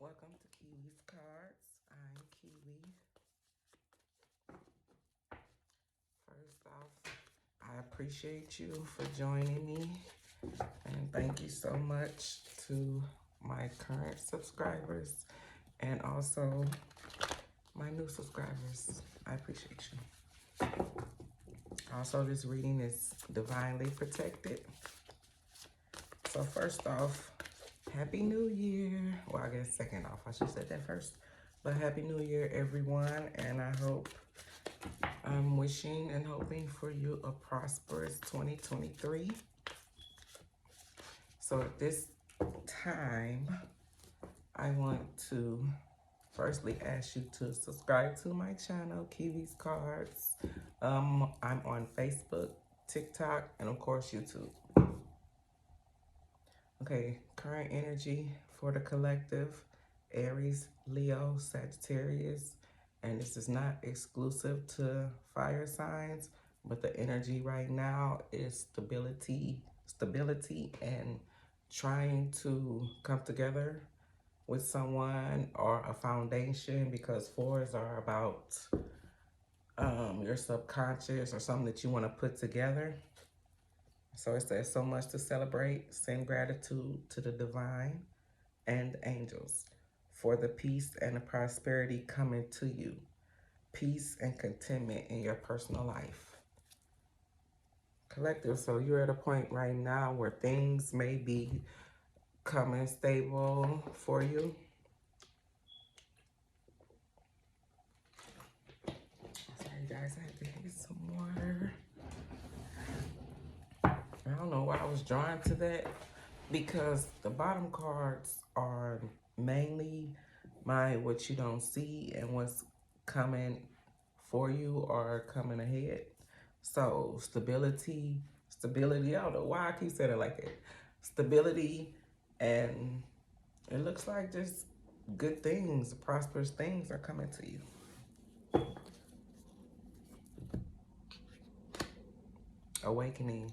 Welcome to Kiwi's Cards. I'm Kiwi. First off, I appreciate you for joining me. And thank you so much to my current subscribers and also my new subscribers. I appreciate you. Also, this reading is divinely protected. So first off, Happy New Year. Well, I guess second off, I should have said that first. But Happy New Year, everyone. And I'm wishing and hoping for you a prosperous 2023. So at this time, I want to firstly ask you to subscribe to my channel, Kiwi's Cards. I'm on Facebook, TikTok, and of course, YouTube. Okay, current energy for the collective, Aries, Leo, Sagittarius, and this is not exclusive to fire signs, but the energy right now is stability and trying to come together with someone or a foundation, because fours are about your subconscious or something that you want to put together. So it says so much to celebrate. Send gratitude to the divine and angels for the peace and the prosperity coming to you. Peace and contentment in your personal life. Collective, so you're at a point right now where things may be coming stable for you. Sorry guys, I had to get some water. I don't know why I was drawn to that, because the bottom cards are mainly what you don't see and what's coming for you or coming ahead. So stability, I don't know why I keep saying it like that. Stability, and it looks like just good things, prosperous things are coming to you. Awakening.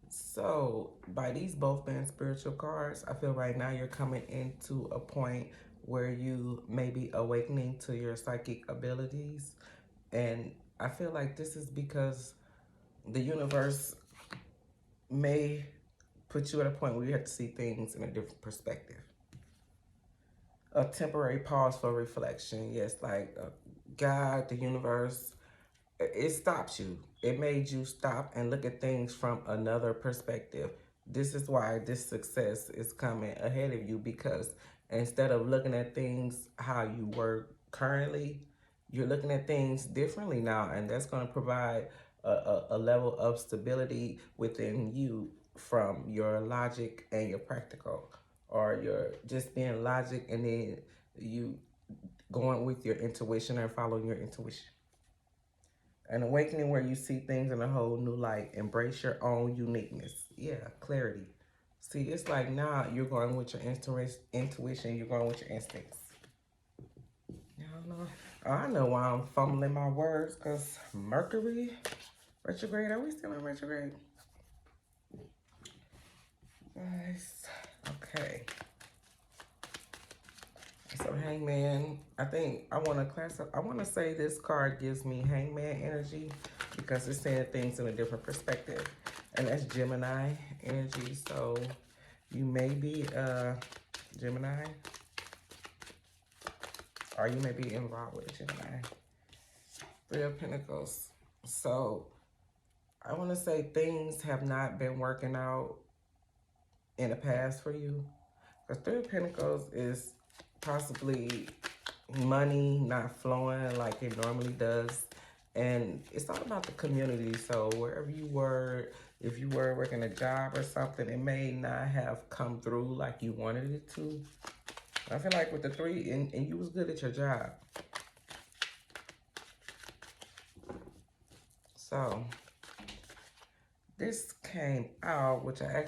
So by these both being spiritual cards, I feel right now you're coming into a point where you may be awakening to your psychic abilities. And I feel like this is because the universe may put you at a point where you have to see things in a different perspective. A temporary pause for reflection. Yes, like God, the universe, it stops you. It made you stop and look at things from another perspective. This is why this success is coming ahead of you, because instead of looking at things how you were currently, you're looking at things differently now, and that's going to provide a level of stability within you from your logic and your practical, or your just being logic and then you going with your intuition or following your intuition. An awakening where you see things in a whole new light. Embrace your own uniqueness. Yeah, clarity. See, it's like now you're going with your intuition. You're going with your instincts. I don't know. I know why I'm fumbling my words, because Mercury retrograde. Are we still in retrograde? Guys, okay. So Hangman, I think I want to say this card gives me Hangman energy, because it's saying things in a different perspective. And that's Gemini energy. So you may be Gemini, or you may be involved with Gemini. Three of Pentacles. So I want to say things have not been working out in the past for you. Because Three of Pentacles is possibly money not flowing like it normally does. And it's all about the community. So wherever you were, if you were working a job or something, it may not have come through like you wanted it to. I feel like with the three, and you was good at your job. So this came out, which I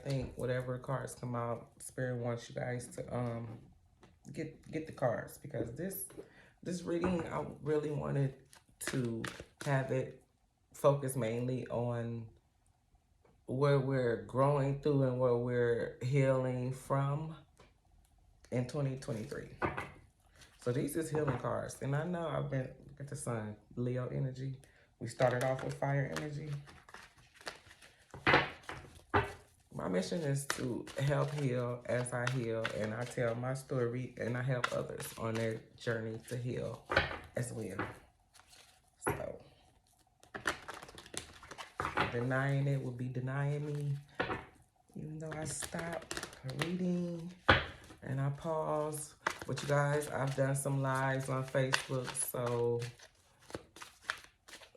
think whatever cards come out, Spirit wants you guys to get the cards, because this reading, I really wanted to have it focus mainly on where we're growing through and where we're healing from. in 2023. So these is healing cards. And I know I've been, look at the sun, Leo energy. We started off with fire energy. My mission is to help heal as I heal, and I tell my story and I help others on their journey to heal as well. So denying it would be denying me. Even though I stopped reading and I paused. But you guys, I've done some lives on Facebook, so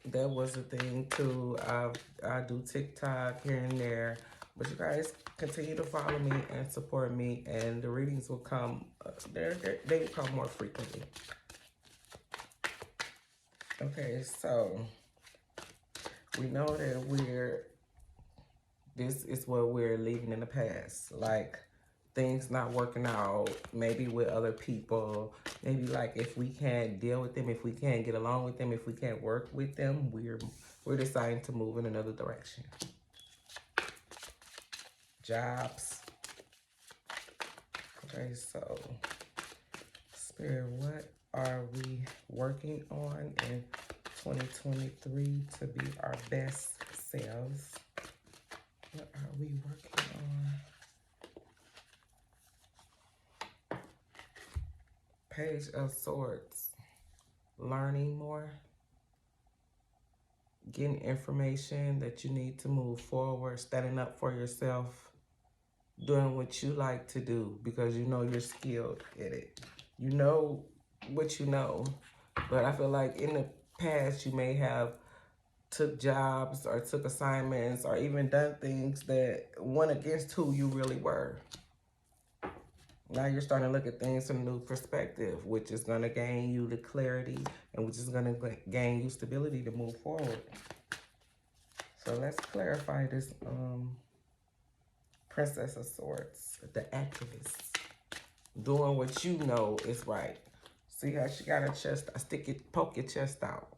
that was a thing too. I do TikTok here and there. But you guys continue to follow me and support me, and the readings will come. They will come more frequently. Okay, so we know that this is what we're leaving in the past. Like things not working out, maybe with other people, maybe like if we can't deal with them, if we can't get along with them, if we can't work with them, we're deciding to move in another direction. Jobs. Okay, so Spirit, what are we working on in 2023 to be our best selves? What are we working on? Page of Swords. Learning more. Getting information that you need to move forward. Standing up for yourself. Doing what you like to do because you know you're skilled at it. You know what you know. But I feel like in the past you may have took jobs or took assignments or even done things that went against who you really were. Now you're starting to look at things from a new perspective, which is going to gain you the clarity and which is going to gain you stability to move forward. So let's clarify this Princess of Swords, the activist, doing what you know is right. See how she got her chest, poke your chest out.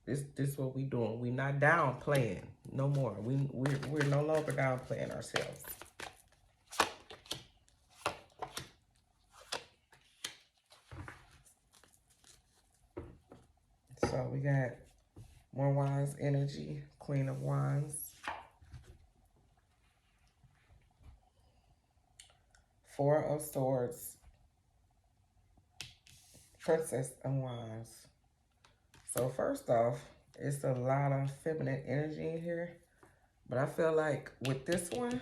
This what we doing. We not downplaying no more. We're no longer downplaying ourselves. So we got more Wands energy, Queen of Wands. Four of Swords, Princess of Wands. So first off, it's a lot of feminine energy in here. But I feel like with this one,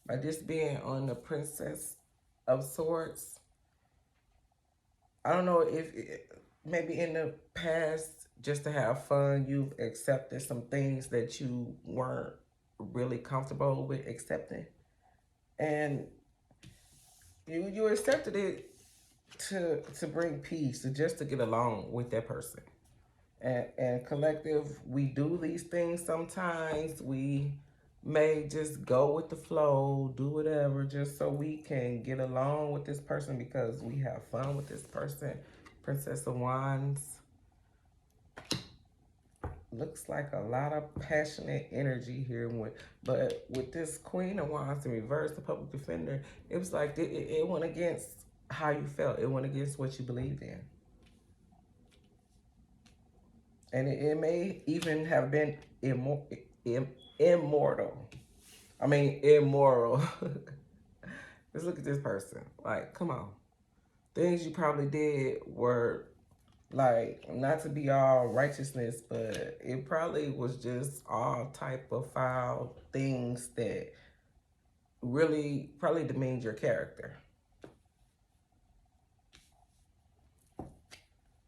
by just being on the Princess of Swords, I don't know if maybe in the past, just to have fun, you've accepted some things that you weren't really comfortable with accepting. And you accepted it to bring peace, just to get along with that person. And collective, we do these things sometimes. We may just go with the flow, do whatever, just so we can get along with this person because we have fun with this person. Princess of Wands. Looks like a lot of passionate energy here. But with this Queen of Wands in reverse, the public defender, it was like it went against how you felt. It went against what you believed in. And it may even have been immortal. I mean, immoral. Let's look at this person. Like, come on. Things you probably did were, like, not to be all righteousness, but it probably was just all type of foul things that really probably demeaned your character.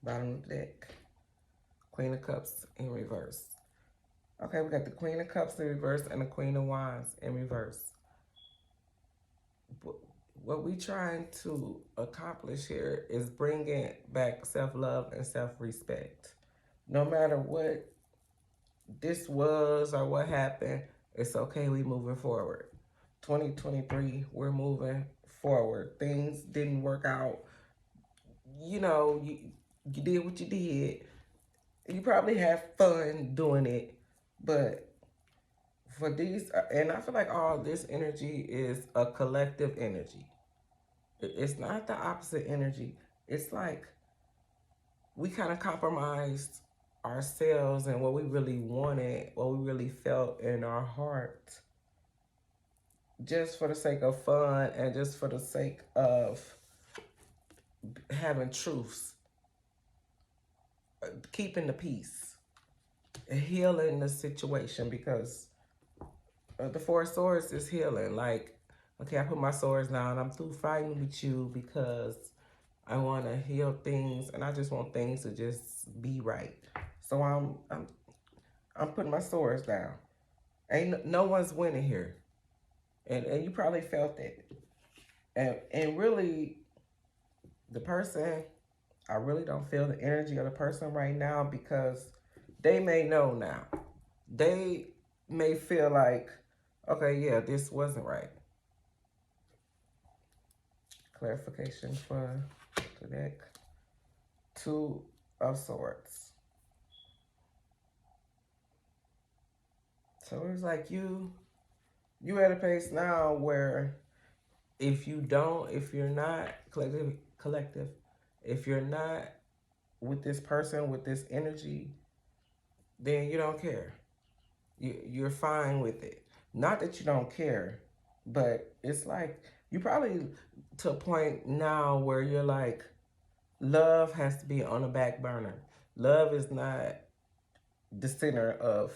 Bottom of the deck. Queen of Cups in reverse. Okay, we got the Queen of Cups in reverse and the Queen of Wands in reverse. What we trying to accomplish here is bringing back self-love and self-respect. No matter what this was or what happened, it's okay, we moving forward. 2023, we're moving forward. Things didn't work out. You know, you did what you did. You probably had fun doing it, but for these, and I feel like all this energy is a collective energy. It's not the opposite energy. It's like we kind of compromised ourselves and what we really wanted, what we really felt in our heart, just for the sake of fun and just for the sake of having truths, keeping the peace, healing the situation. Because the Four of Swords is healing. Like, okay, I put my swords down. I'm through fighting with you because I want to heal things, and I just want things to just be right. So I'm putting my swords down. Ain't no one's winning here, and you probably felt that. And really, the person, I really don't feel the energy of the person right now, because they may know now. They may feel like, okay, yeah, this wasn't right. Clarification for the deck. Two of Swords. So it's like you at a pace now where if you're not collective, if you're not with this person, with this energy, then you don't care. You're fine with it. Not that you don't care, but it's like you probably to a point now where you're like, love has to be on the back burner. Love is not the center of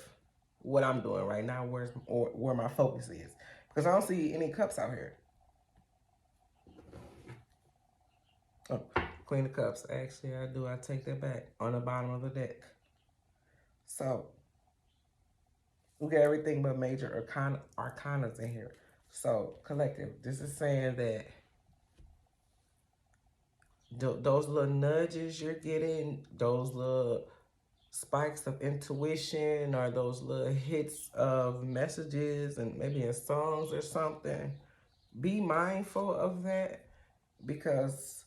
what I'm doing right now, where my focus is. Because I don't see any cups out here. Oh, Queen of Cups. Actually, I do. I take that back. On the bottom of the deck. So, we got everything but major arcanas in here. So, collective. This is saying that those little nudges you're getting, those little spikes of intuition, or those little hits of messages and maybe in songs or something, be mindful of that, because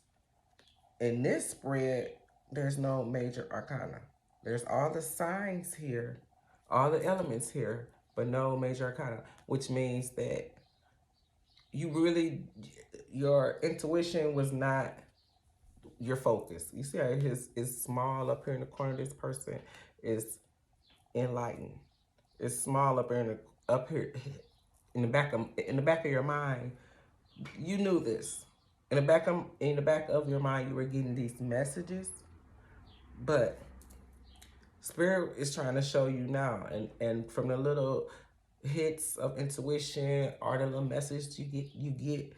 in this spread, there's no major arcana. There's all the signs here, all the elements here, but no major arcana, which means that your intuition was not your focus. You see how it's small up here in the corner. This person is enlightened. It's small up here in the back of your mind. You knew this. In the back of your mind, you were getting these messages, but Spirit is trying to show you now, and from the little hits of intuition or the little message you get,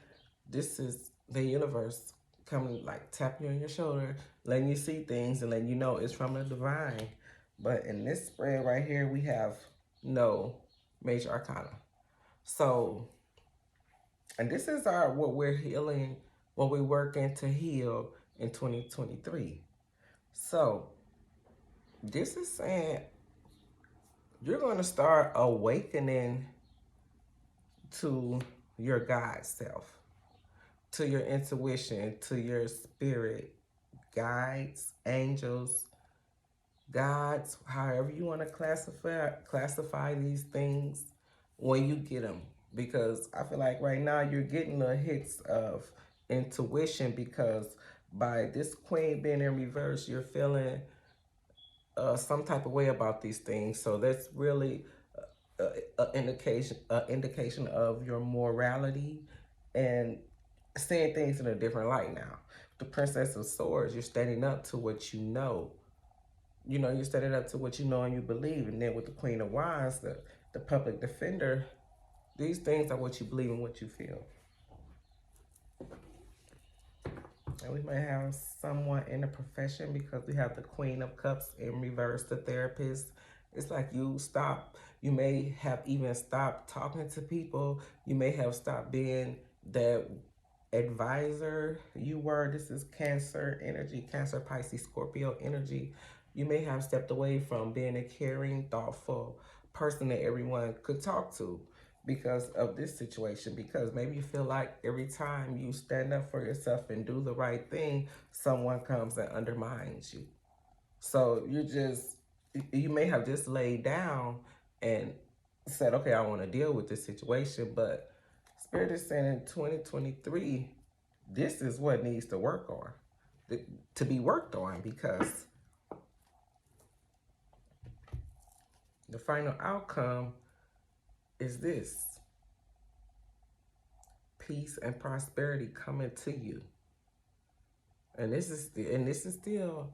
this is the universe coming, like tapping you on your shoulder, letting you see things and letting you know it's from the divine. But in this spread right here, we have no major arcana. So, and this is what we're healing, what we're working to heal in 2023. So, this is saying you're going to start awakening to your God self, to your intuition, to your spirit, guides, angels, gods, however you want to classify these things when you get them. Because I feel like right now you're getting the hits of intuition, because by this queen being in reverse, you're feeling some type of way about these things. So that's really an indication of your morality and seeing things in a different light now. The Princess of Swords, you're standing up to what you know. You know, you're standing up to what you know and you believe. And then with the Queen of Wands, the public defender, these things are what you believe and what you feel. And we may have someone in the profession, because we have the Queen of Cups in reverse, the therapist. It's like you may have even stopped talking to people. You may have stopped being that advisor you were. This is Cancer energy, Cancer, Pisces, Scorpio energy. You may have stepped away from being a caring, thoughtful person that everyone could talk to because of this situation, because maybe you feel like every time you stand up for yourself and do the right thing, someone comes and undermines you. So you may have just laid down and said, okay, I want to deal with this situation, but Spirit is saying in 2023, this is what needs to to be worked on, because the final outcome is this: peace and prosperity coming to you. And this is still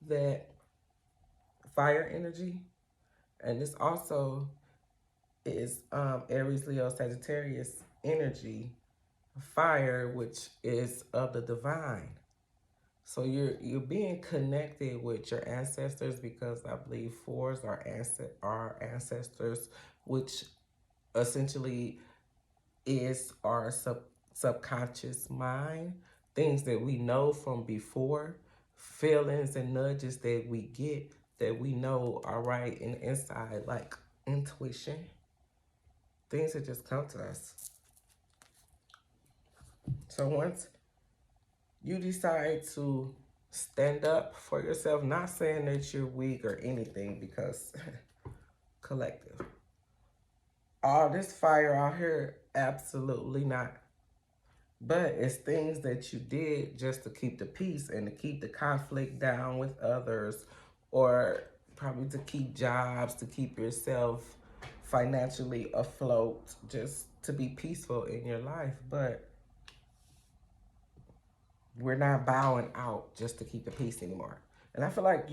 that fire energy, and this also is Aries, Leo, Sagittarius energy, fire, which is of the divine. So you're being connected with your ancestors, because I believe fours are ancestors, which essentially is our subconscious mind, things that we know from before, feelings and nudges that we get that we know are right in the inside, like intuition, things that just come to us. So once you decide to stand up for yourself, not saying that you're weak or anything, because collective, all this fire out here, absolutely not. But it's things that you did just to keep the peace and to keep the conflict down with others, or probably to keep jobs, to keep yourself financially afloat, just to be peaceful in your life. But we're not bowing out just to keep the peace anymore. And I feel like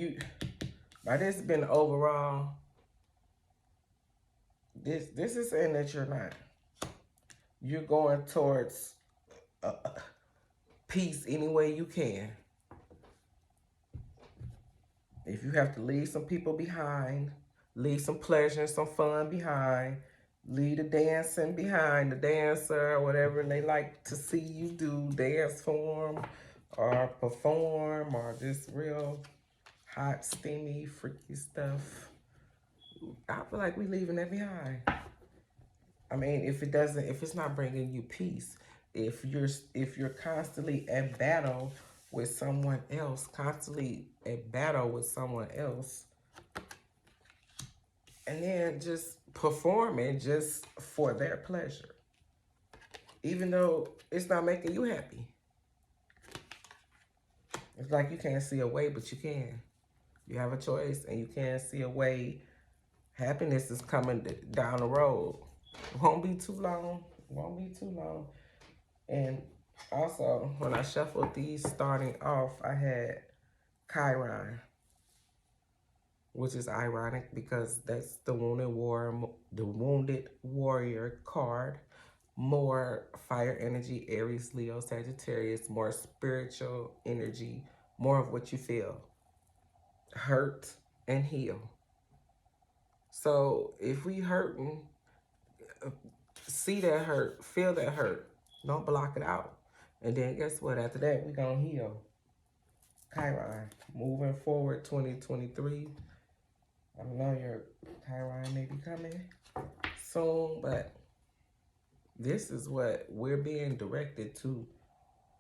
by this been overall, this is saying that you're not. You're going towards peace any way you can. If you have to leave some people behind, leave some pleasure and some fun behind, leave the dancing behind, the dancer or whatever they like to see you do, dance for them or perform, or just real hot, steamy, freaky stuff. I feel like we leaving that behind. I mean, if it's not bringing you peace, if you're constantly at battle with someone else, and then just performing just for their pleasure, even though it's not making you happy. It's like you can't see a way, but you can. You have a choice, and you can see a way. Happiness is coming down the road. Won't be too long. And also, when I shuffled these starting off, I had Chiron, which is ironic because that's the wounded warrior card. More fire energy, Aries, Leo, Sagittarius, more spiritual energy, more of what you feel. Hurt and heal. So if we hurting, see that hurt, feel that hurt. Don't block it out. And then guess what? After that, we're going to heal. Chiron. Moving forward, 2023. I know your Chiron may be coming soon, but this is what we're being directed to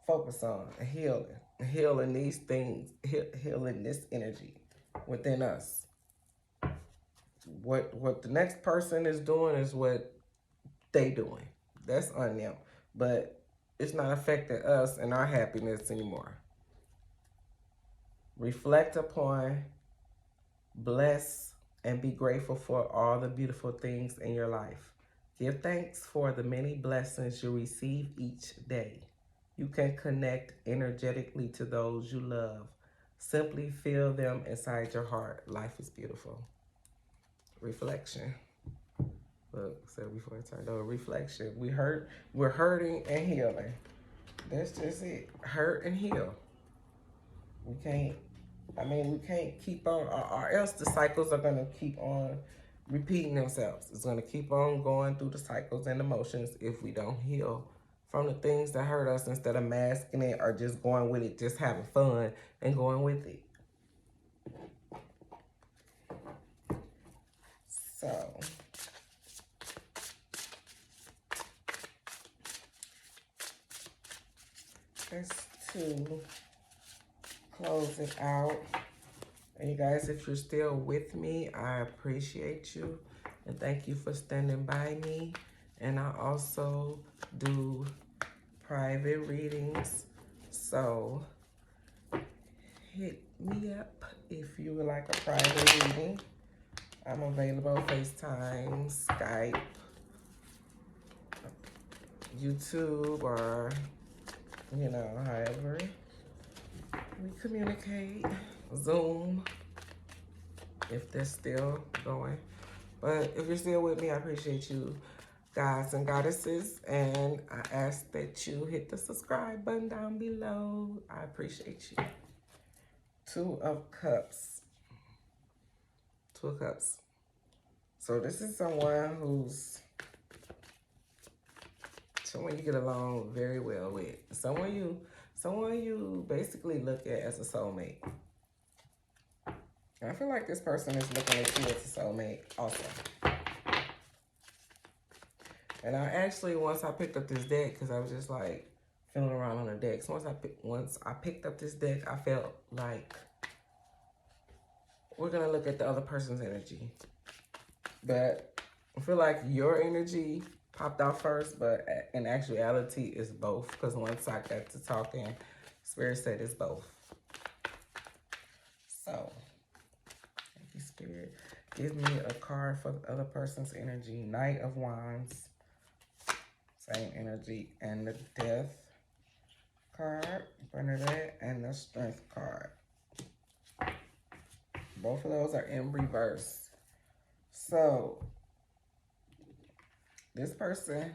focus on. Healing these things, healing this energy within us. What the next person is doing is what they doing. That's on them. But it's not affecting us and our happiness anymore. Reflect upon, bless, and be grateful for all the beautiful things in your life. Give thanks for the many blessings you receive each day. You can connect energetically to those you love. Simply feel them inside your heart. Life is beautiful. Reflection. Look, said before I turned over, reflection. We're hurting and healing. That's just it. Hurt and heal. We can't keep on, or else the cycles are going to keep on repeating themselves. It's going to keep on going through the cycles and emotions if we don't heal from the things that hurt us, instead of masking it or just going with it, just having fun and going with it. So, that's to close it out. And you guys, if you're still with me, I appreciate you. And thank you for standing by me. And I also do private readings. So hit me up if you would like a private reading. I'm available FaceTime, Skype, YouTube, or, you know, however we communicate. Zoom, if they're still going. But if you're still with me, I appreciate you, guys and goddesses. And I ask that you hit the subscribe button down below. I appreciate you. Two of Cups. Two of Cups. So this is someone you get along very well with. Someone you basically look at as a soulmate. I feel like this person is looking at you as a soulmate also. And I actually, once I picked up this deck, because I was just like feeling around on the decks. Once I picked up this deck, I felt like we're gonna look at the other person's energy. But I feel like your energy popped out first, but in actuality, it's both. Because once I got to talking, Spirit said it's both. So, thank you, Spirit. Give me a card for the other person's energy. Knight of Wands. Same energy. And the Death card. Bernadette. And the Strength card. Both of those are in reverse. So, this person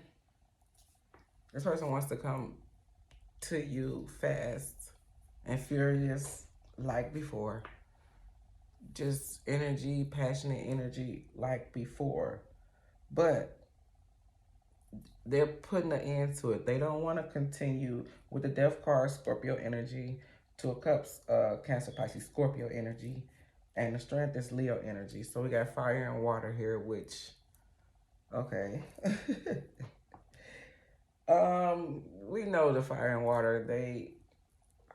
wants to come to you fast and furious like before. Just energy, passionate energy like before. But they're putting an end to it. They don't want to continue with the Death card, Scorpio energy. Two of Cups, Cancer, Pisces, Scorpio energy. And the Strength is Leo energy. So we got fire and water here, which, okay. We know the fire and water,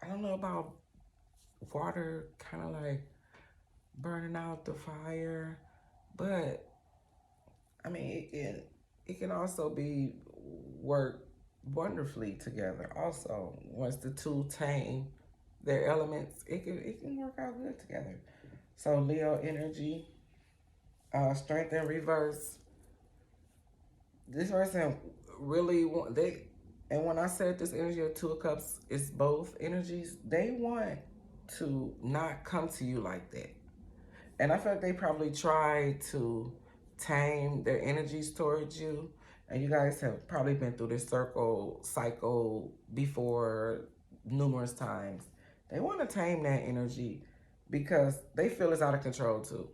I don't know about water kind of like burning out the fire, but I mean, it can also be work wonderfully together. Also, once the two tame their elements, it can work out good together. So Leo energy, Strength in reverse. This person really and when I said this energy of Two of Cups is both energies, they want to not come to you like that. And I feel like they probably try to tame their energies towards you. And you guys have probably been through this cycle before numerous times. They want to tame that energy because they feel it's out of control too.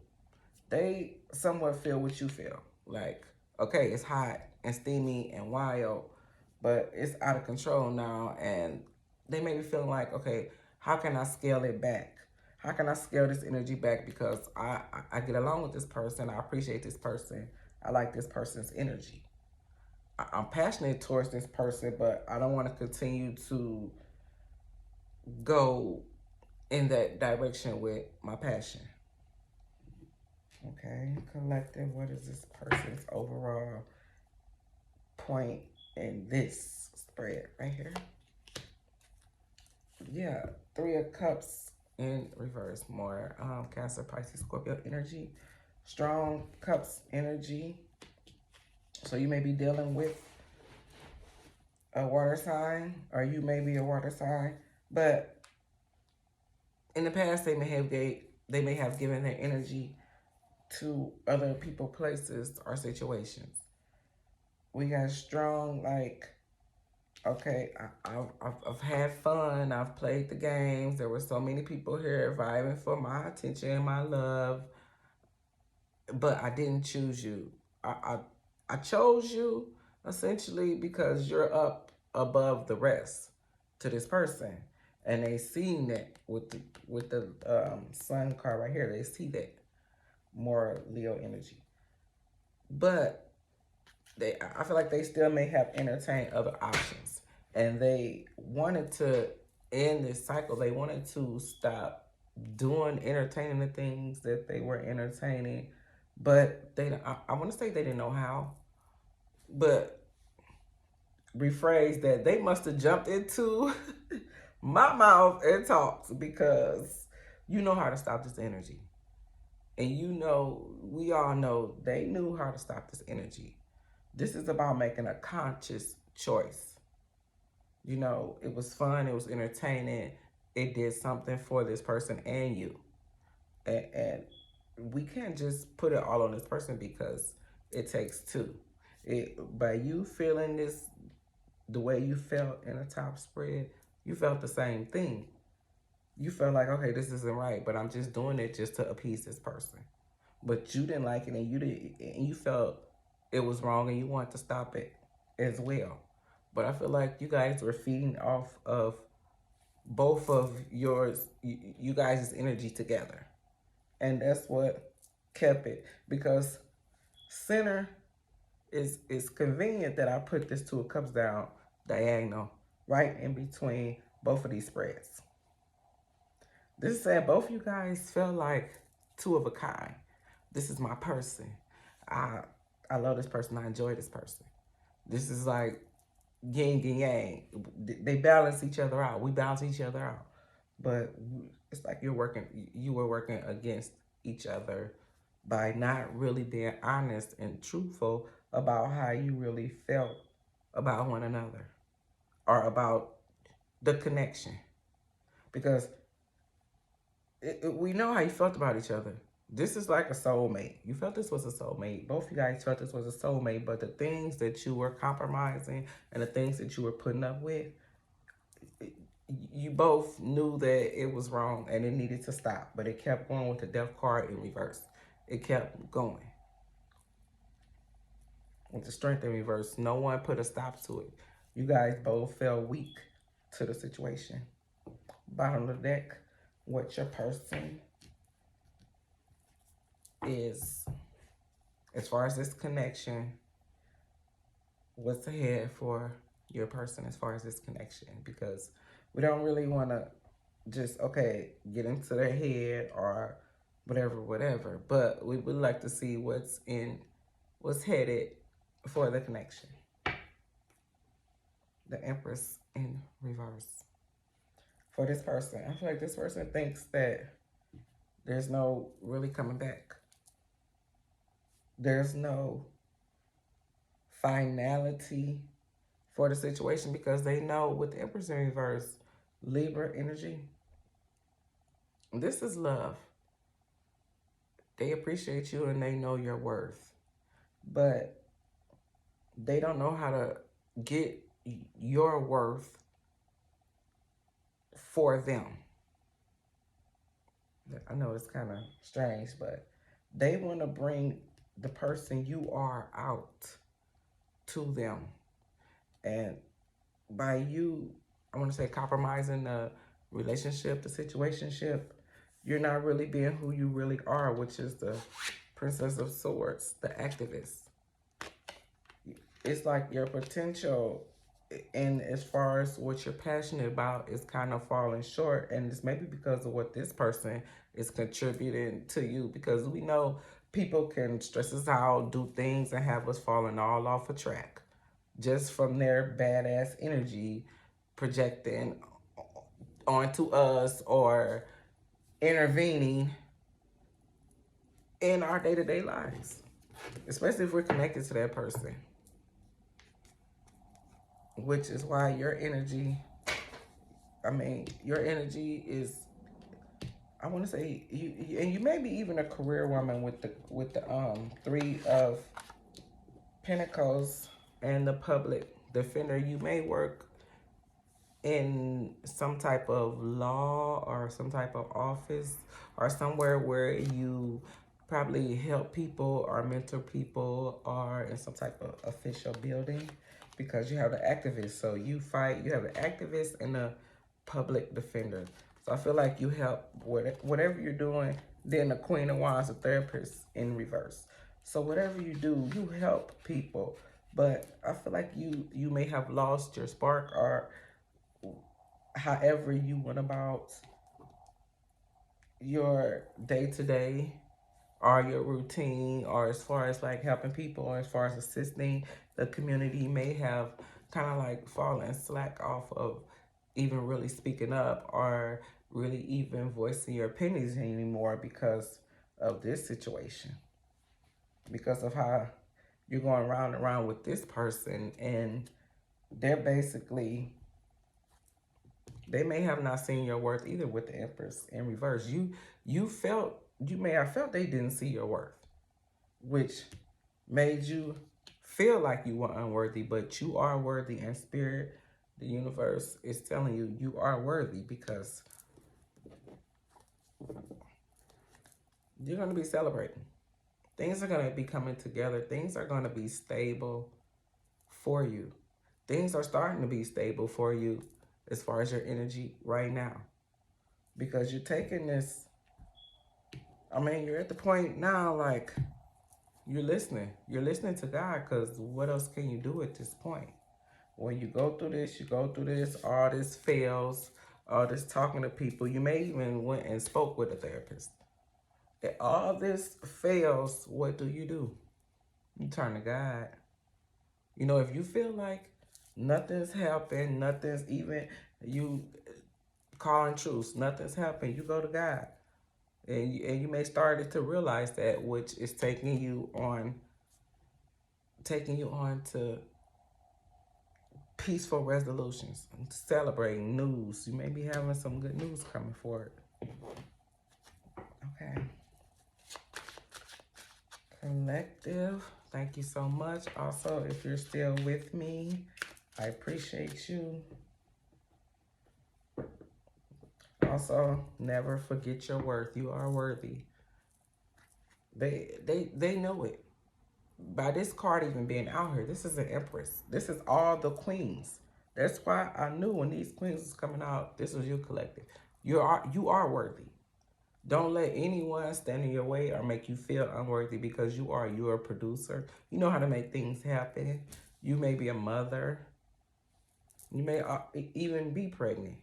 They somewhat feel what you feel. Like, okay, it's hot and steamy and wild, but it's out of control now. And they may be feeling like, okay, how can I scale it back? How can I scale this energy back? Because I get along with this person. I appreciate this person. I like this person's energy. I'm passionate towards this person, but I don't want to continue to go in that direction with my passion. Okay, collective, what is this person's overall point in this spread right here? Yeah, Three of Cups in reverse. More Cancer, Pisces, Scorpio energy. Strong Cups energy. So you may be dealing with a water sign, or you may be a water sign, but in the past they may have given their energy to other people, places, or situations. We got strong, like, okay, I've had fun. I've played the games. There were so many people here vying for my attention, my love, but I didn't choose you. I chose you essentially because you're up above the rest to this person, and they seen that with the Sun card right here. They see that more Leo energy, but I feel like they still may have entertained other options, and they wanted to end this cycle. They wanted to stop entertaining the things that they were entertaining, but I want to say they didn't know how, but rephrase that, they must have jumped into my mouth and talked, because you know how to stop this energy. And you know, we all know they knew how to stop this energy. This is about making a conscious choice. You know, it was fun, it was entertaining, it did something for this person and you. And we can't just put it all on this person, because it takes two. By you feeling this the way you felt in a top spread, you felt the same thing. You felt like, okay, this isn't right, but I'm just doing it just to appease this person. But you didn't like it, and you felt it was wrong, and you wanted to stop it as well. But I feel like you guys were feeding off of both of you guys' energy together. And that's what kept it. Because center is convenient that I put this Two of Cups down diagonal right in between both of these spreads. This said both you guys felt like two of a kind. This is my person. I I love this person. I enjoy this person. This is like yin and yang. They balance each other out. We balance each other out. But it's like you were working against each other by not really being honest and truthful about how you really felt about one another, or about the connection. Because we know how you felt about each other. This is like a soulmate. You felt this was a soulmate. Both of you guys felt this was a soulmate, but the things that you were compromising and the things that you were putting up with, you both knew that it was wrong and it needed to stop, but it kept going with the Death card in reverse. It kept going. With the Strength in reverse, no one put a stop to it. You guys both fell weak to the situation. Bottom of the deck, what your person is, as far as this connection, what's ahead for your person as far as this connection, because we don't really want to just, okay, get into their head or whatever, but we would like to see what's headed for the connection. The Empress in reverse. For this person, I feel like this person thinks that there's no really coming back. There's no finality for the situation, because they know with the Empress in reverse, Libra energy, this is love. They appreciate you and they know your worth, but they don't know how to get your worth for them. I know it's kind of strange, but they want to bring the person you are out to them. And by you, I want to say, compromising the relationship, the situationship, you're not really being who you really are, which is the Princess of Swords, the activist. It's like your potential, and as far as what you're passionate about, is kind of falling short. And it's maybe because of what this person is contributing to you, because we know people can stress us out, do things, and have us falling all off a track just from their badass energy projecting onto us or intervening in our day-to-day lives, especially if we're connected to that person. Which is why your energy, your energy is, I want to say, and you may be even a career woman with the Three of Pentacles and the Public Defender. You may work in some type of law or some type of office, or somewhere where you probably help people or mentor people, or in some type of official building, because you have the activist. So you fight, you have the activist and the public defender. So I feel like you help whatever you're doing. Then the Queen of Wands, the therapist in reverse. So whatever you do, you help people. But I feel like you may have lost your spark, or however you went about your day-to-day or your routine, or as far as like helping people, or as far as assisting the community, may have kind of like falling slack off of even really speaking up or really even voicing your opinions anymore because of this situation, because of how you're going round and round with this person, and they're basically, they may have not seen your worth either with the Empress in reverse. You may have felt they didn't see your worth, which made you feel like you were unworthy, but you are worthy in spirit. The universe is telling you you are worthy because you're going to be celebrating. Things are going to be coming together. Things are going to be stable for you. Things are starting to be stable for you as far as your energy right now. Because you're taking this, I mean, you're at the point now, like, you're listening. You're listening to God, because what else can you do at this point? When you go through this, all this fails, all this talking to people. You may even went and spoke with a therapist. If all this fails, what do? You turn to God. You know, if you feel like nothing's helping, nothing's even, you calling truce, nothing's helping, you go to God. And you may start to realize that, which is taking you on to peaceful resolutions, celebrating news. You may be having some good news coming forward. Okay. Collective, thank you so much. Also, if you're still with me, I appreciate you. Also, never forget your worth. You are worthy. They know it. By this card even being out here, this is an Empress. This is all the queens. That's why I knew when these queens was coming out, this was you, collective. You are worthy. Don't let anyone stand in your way or make you feel unworthy, because you're a producer. You know how to make things happen. You may be a mother. You may even be pregnant.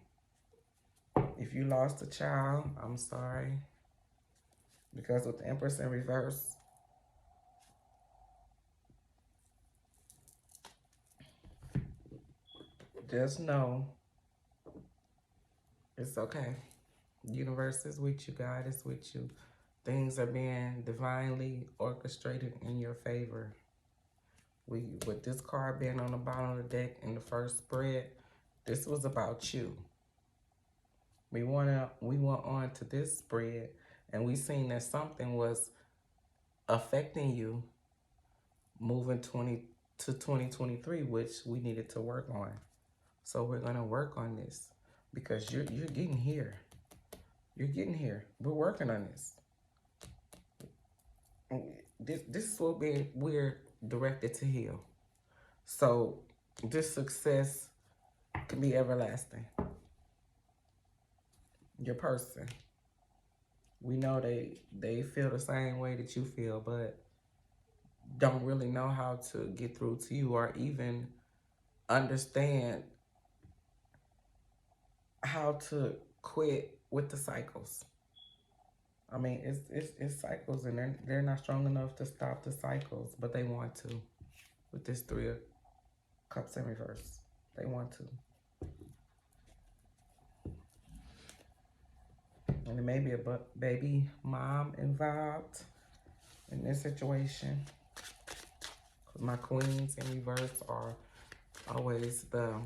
If you lost a child, I'm sorry. Because with the Empress in reverse, just know it's okay. The universe is with you. God is with you. Things are being divinely orchestrated in your favor. With this card being on the bottom of the deck in the first spread, this was about you. We went on to this spread, and we seen that something was affecting you moving to 2023, which we needed to work on. So we're gonna work on this, because you're getting here. You're getting here. We're working on this. This is what we're directed to heal. So this success can be everlasting. Your person, we know they feel the same way that you feel, but don't really know how to get through to you or even understand how to quit with the cycles. I mean, it's cycles, and they're not strong enough to stop the cycles, but they want to. With this 3 of Cups in reverse, they want to. And there may be a baby mom involved in this situation. My queens in reverse are always the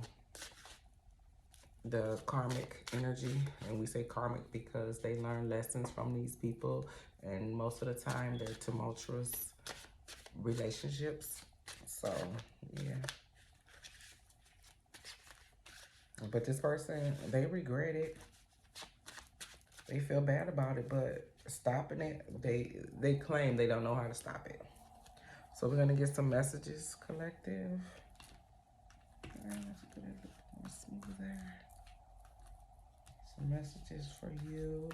karmic energy, and we say karmic because they learn lessons from these people, and most of the time they're tumultuous relationships. So yeah, but this person, they regret it. They feel bad about it, but stopping it, they claim they don't know how to stop it. So we're gonna get some messages, collective. Let's get it more smoother. Some messages for you.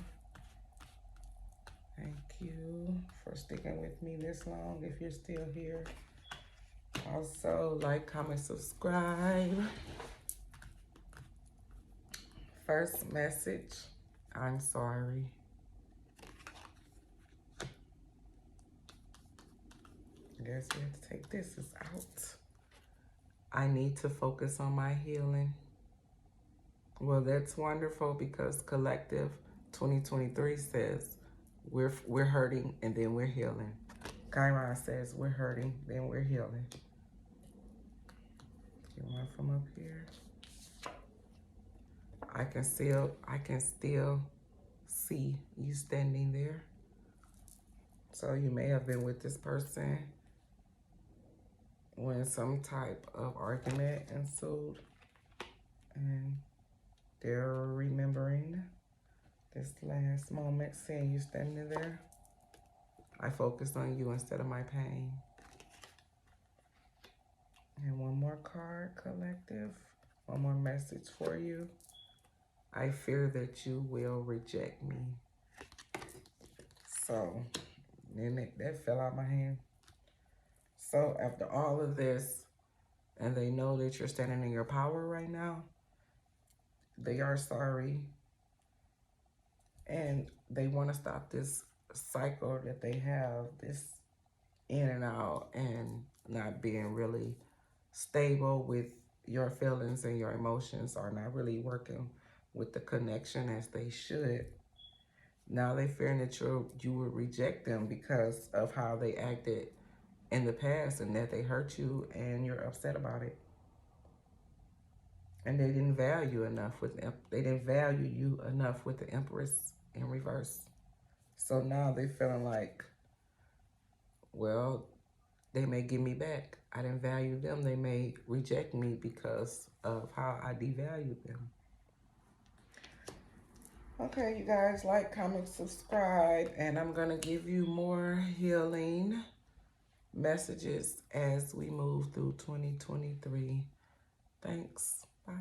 Thank you for sticking with me this long, if you're still here. Also, like, comment, subscribe. First message, I'm sorry. I guess we have to take this out. I need to focus on my healing. Well, that's wonderful because Collective 2023 says we're hurting and then we're healing. Chiron says we're hurting, then we're healing. Get one from up here. I can still see you standing there. So you may have been with this person when some type of argument ensued, and they're remembering this last moment, seeing you standing there. I focused on you instead of my pain. And one more card, Collective. One more message for you. I fear that you will reject me. So, then that fell out my hand. So after all of this, and they know that you're standing in your power right now, they are sorry. And they want to stop this cycle that they have, this in and out and not being really stable with your feelings, and your emotions are not really working with the connection as they should. Now they fearing that you would reject them because of how they acted in the past and that they hurt you and you're upset about it. And they didn't value enough with them. They didn't value you enough with the Empress in reverse. So now they feeling like, well, they may give me back. I didn't value them. They may reject me because of how I devalued them. Okay, you guys, like, comment, subscribe, and I'm going to give you more healing messages as we move through 2023. Thanks. Bye.